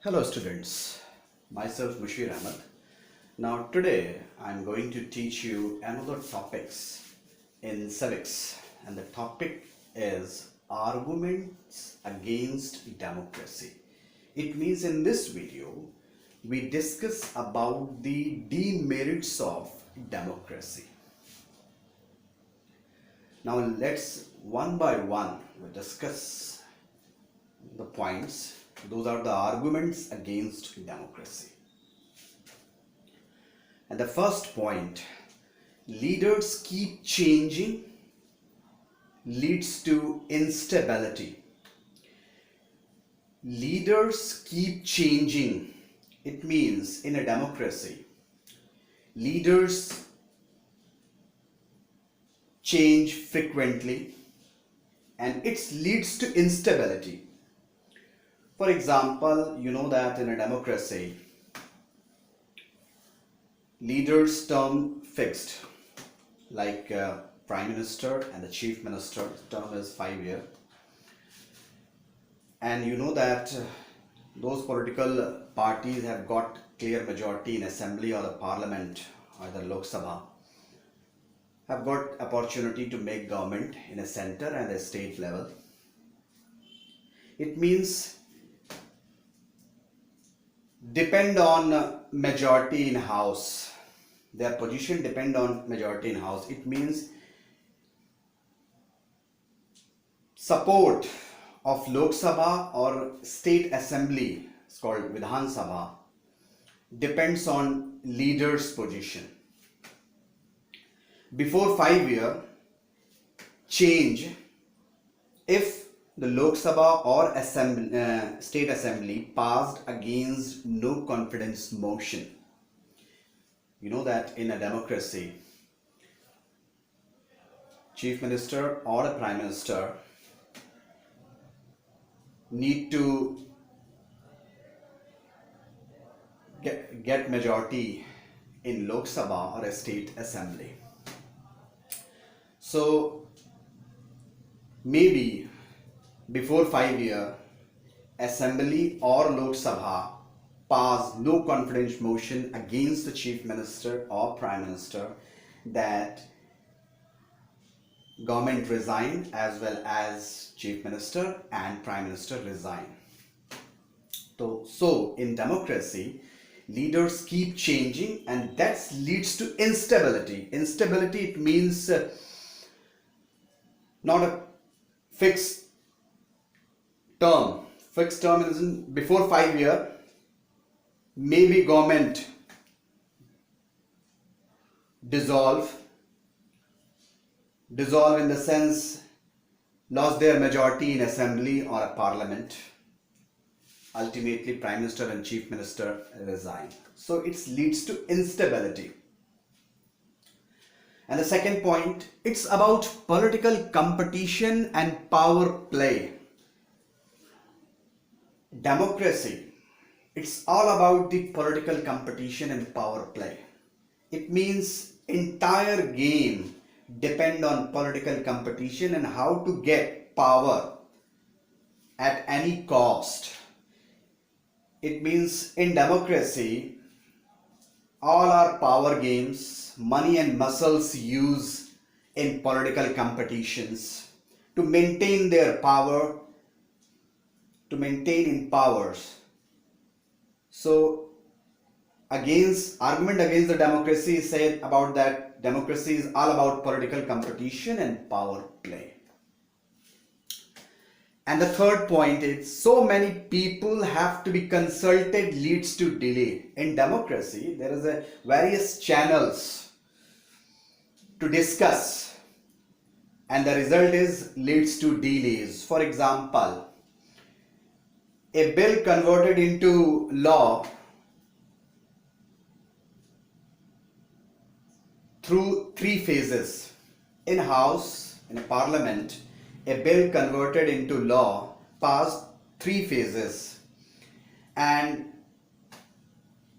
Hello students, myself Mushir Ahmed. Now today I am going to teach you another topics in civics, and the topic is arguments against democracy. It means in this video we discuss about the demerits of democracy. Now let's one by one we discuss the points. Those are the arguments against democracy. And the first point, leaders keep changing leads to instability. Leaders keep changing. It means in a democracy, leaders change frequently and it leads to instability. For example, you know that in a democracy, leaders' term fixed, like prime minister and the chief minister term is 5 years. And you know that those political parties have got clear majority in assembly or the parliament or the Lok Sabha, have got opportunity to make government in a center and a state level. It means depend on majority in house. Their position depend on majority in house. It means support of Lok Sabha or state assembly, it's called Vidhan Sabha, depends on leader's position. Before 5 years, change if the Lok Sabha or state assembly passed against no confidence motion. You know that in a democracy, chief minister or a prime minister need to get majority in Lok Sabha or a state assembly. So maybe before 5 years, assembly or Lok Sabha pass no confidence motion against the chief minister or prime minister, that government resign as well as chief minister and prime minister resign. So in democracy, leaders keep changing and that leads to instability. Instability, it means not a fixed term. Fixed term is before 5 years, maybe government dissolve in the sense lost their majority in assembly or a parliament. Ultimately prime minister and chief minister resign. So it leads to instability. And the second point, it's about political competition and power play. Democracy, it's all about the political competition and power play. It means entire game depend on political competition and how to get power at any cost. It means in democracy, all our power games, money and muscles used in political competitions to maintain their power, to maintain in powers. So argument against the democracy is said about that democracy is all about political competition and power play. And the third point is so many people have to be consulted leads to delay. In democracy, there is a various channels to discuss and the result is leads to delays. For example, a bill converted into law through 3 phases. In house, in a parliament, a bill converted into law passed 3 phases, and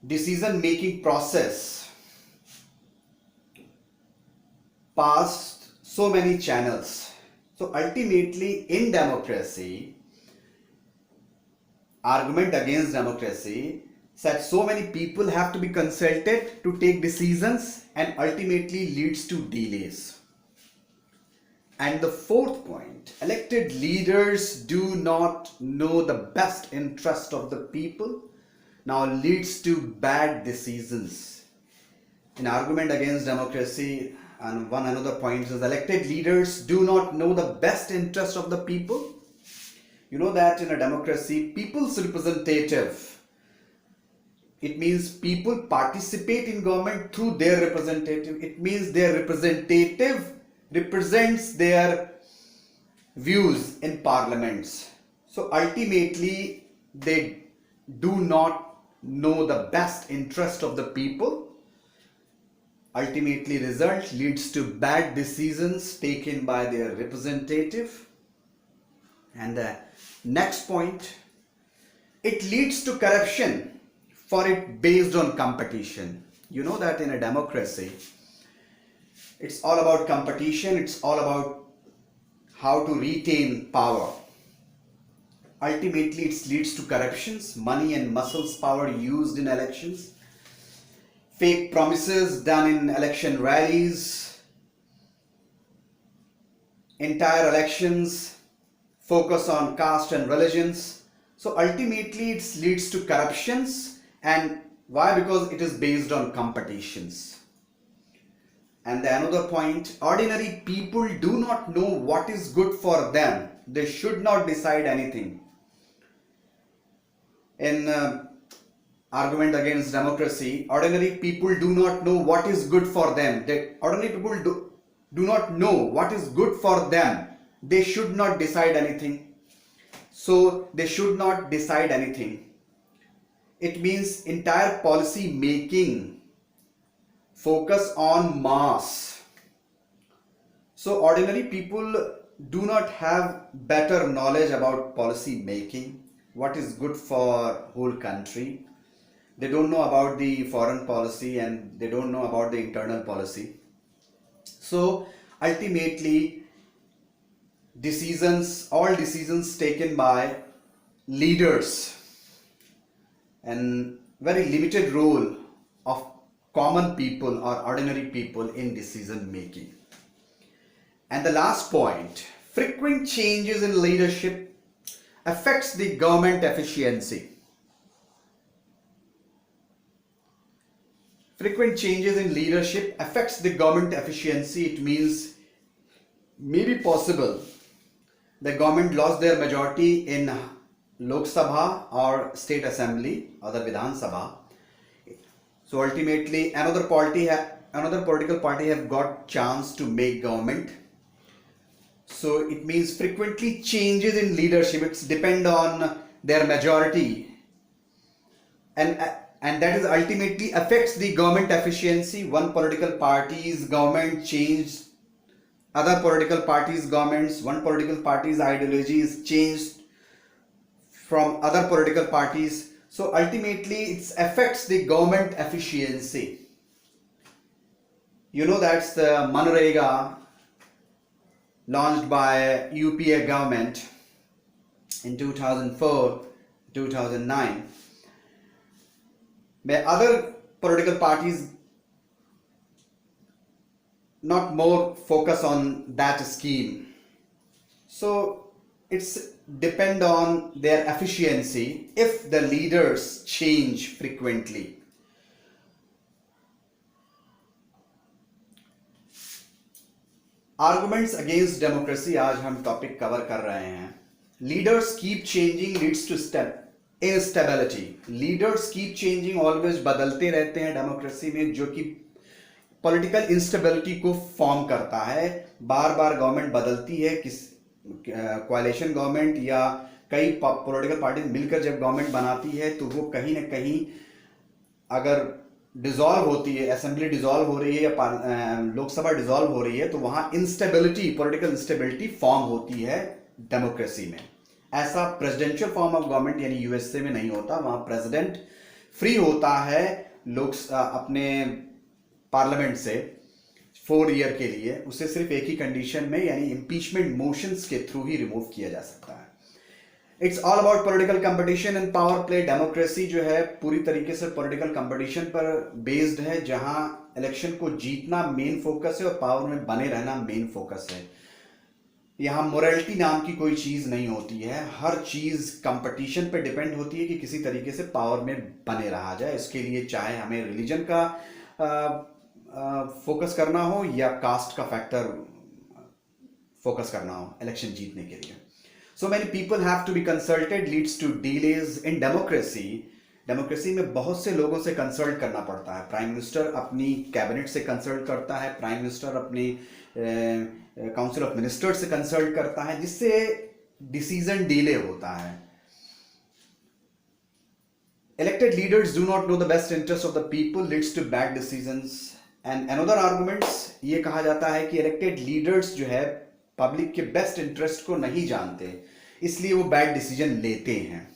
decision making process passed so many channels. So ultimately in democracy, argument against democracy said so many people have to be consulted to take decisions and ultimately leads to delays. And the fourth point, elected leaders do not know the best interest of the people, now leads to bad decisions. An argument against democracy, and one another point is elected leaders do not know the best interest of the people. You know that in a democracy, people's representative, it means people participate in government through their representative. It means their representative represents their views in parliaments. So ultimately, they do not know the best interest of the people. Ultimately, result leads to bad decisions taken by their representative. And the next point, it leads to corruption for it based on competition. You know that in a democracy, it's all about competition, it's all about how to retain power. Ultimately, it leads to corruptions, money and muscles power used in elections, fake promises done in election rallies, entire elections focus on caste and religions. So ultimately it leads to corruptions. And why? Because it is based on competitions. And the another point, ordinary people do not know what is good for them. They should not decide anything. In argument against democracy, ordinary people do not know what is good for them. Ordinary people do not know what is good for them. They should not decide anything. So they should not decide anything. It means entire policy making focus on mass. So ordinary people do not have better knowledge about policy making, what is good for whole country. They don't know about the foreign policy and they don't know about the internal policy. So ultimately, all decisions taken by leaders and very limited role of common people or ordinary people in decision making. And the last point, frequent changes in leadership affects the government efficiency. Frequent changes in leadership affects the government efficiency. It means maybe possible the government lost their majority in Lok Sabha or State Assembly or the Vidhan Sabha. So ultimately another political party have got chance to make government. So it means frequently changes in leadership. It's depend on their majority, and that is ultimately affects the government efficiency. One political party's government changed other political parties' governments. One political party's ideology is changed from other political parties. So ultimately it affects the government efficiency. You know that's the Manrega launched by UPA government in 2004-2009. Where other political parties not more focus on that scheme. So it's depend on their efficiency if the leaders change frequently. Arguments against democracy आज हम topic cover कर रहे हैं. Leaders keep changing leads to instability. Leaders keep changing, always बदलते रहते हैं democracy में, जो कि पॉलिटिकल इंस्टेबिलिटी को फॉर्म करता है. बार बार गवर्नमेंट बदलती है, किस कोalition गवर्नमेंट या कई पॉलिटिकल पार्टी मिलकर जब गवर्नमेंट बनाती है तो वो कहीं ना कहीं अगर डिसॉल्व होती है, असेंबली डिसॉल्व हो रही है या लोकसभा डिसॉल्व हो रही है, तो वहां इंस्टेबिलिटी, पॉलिटिकल इंस्टेबिलिटी फॉर्म होती है डेमोक्रेसी में. ऐसा प्रेसिडेंशियल फॉर्म ऑफ गवर्नमेंट यानी यूएसए में नहीं होता. वहां प्रेसिडेंट फ्री होता है अपने पार्लियामेंट से 4 ईयर के लिए. उसे सिर्फ एक ही कंडीशन में यानी इंपीचमेंट मोशंस के थ्रू ही रिमूव किया जा सकता है. It's all about political competition and power play. Democracy जो है पूरी तरीके से पॉलिटिकल कंपटीशन पर बेस्ड है, जहां इलेक्शन को जीतना मेन फोकस है और पावर में बने रहना मेन फोकस है। यहाँ मोरालिटी नाम की कोई चीज नहीं होती है, हर चीज कंपटीशन पे डिपेंड होती है कि किसी तरीके से पावर में बने रहा जाए। इसके लिए चाहे हमें रिलीजन का फोकस करना हो या कास्ट का फैक्टर फोकस करना हो इलेक्शन जीतने के लिए। So many people have to be consulted leads to delays in democracy. Democracy में बहुत से लोगों से कंसल्ट करना पड़ता है। प्राइम मिनिस्टर अपनी कैबिनेट से कंसल्ट करता है, प्राइम मिनिस्टर अपनी काउंसिल ऑफ मिनिस्टर से कंसल्ट करता है, जिससे डिसीजन डिले होता है। Elected leaders do not know the best interest of the people leads to bad decisions and another arguments। ये कहा जाता है कि elected leaders जो है पब्लिक के बेस्ट इंटरेस्ट को नहीं जानते, इसलिए वो बैड डिसीजन लेते हैं।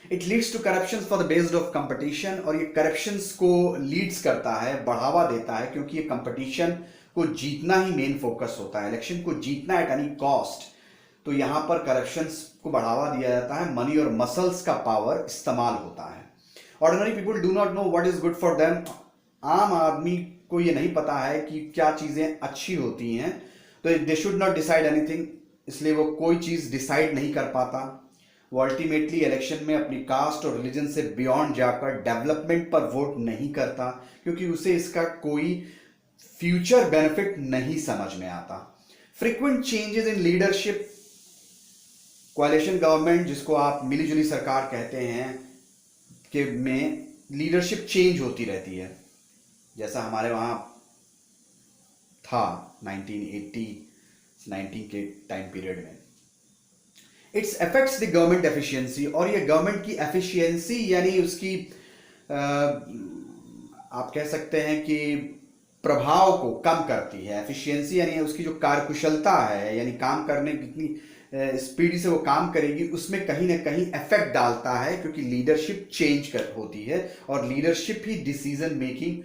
It leads to corruption for the based of competition, और ये करप्शंस को लीड्स करता है, बढ़ावा देता है, क्योंकि ये कंपटीशन को जीतना ही मेन फोकस होता है, इलेक्शन को जीतना एट एनी कॉस्ट। तो यहाँ पर करप्शंस को बढ़ावा दिया जाता है, मनी और मसल्स का पावर इस्तेमाल होता है। Ordinary people do not know what is good for them. आम आदमी को ये नहीं पता है कि क्या चीजें अच्छी होती हैं, तो they should not decide anything, इसलिए वो कोई चीज डिसाइड नहीं कर पाता। वो अल्टीमेटली इलेक्शन में अपनी कास्ट और रिलीजन से बियॉन्ड जाकर डेवलपमेंट पर वोट नहीं करता, क्योंकि उसे इसका कोई फ्यूचर बेनिफिट नहीं समझ में आता। Frequent changes in leadership, कोalition government जिसको आप मिलीजुली सरकार कहते हैं, के में लीडरशिप चेंज होती रहती है, जैसा हमारे वहाँ था 1980-90 के टाइम पीरियड में। It's affects the government efficiency, और ये गवर्नमेंट की एफिशिएंसी यानी उसकी आप कह सकते हैं कि प्रभाव को कम करती है। एफिशिएंसी यानी उसकी जो कार्यकुशलता है, यानी काम करने की कितनी स्पीड से वो काम करेगी, उसमें कहीं ना कहीं इफेक्ट डालता है, क्योंकि लीडरशिप चेंज होती है और लीडरशिप ही डिसीजन मेकिंग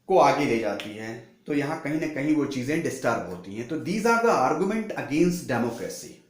को आगे ले जाती है। तो यहाँ कहीं ना कहीं वो चीजें डिस्टर्ब होती हैं। तो these are the argument against democracy.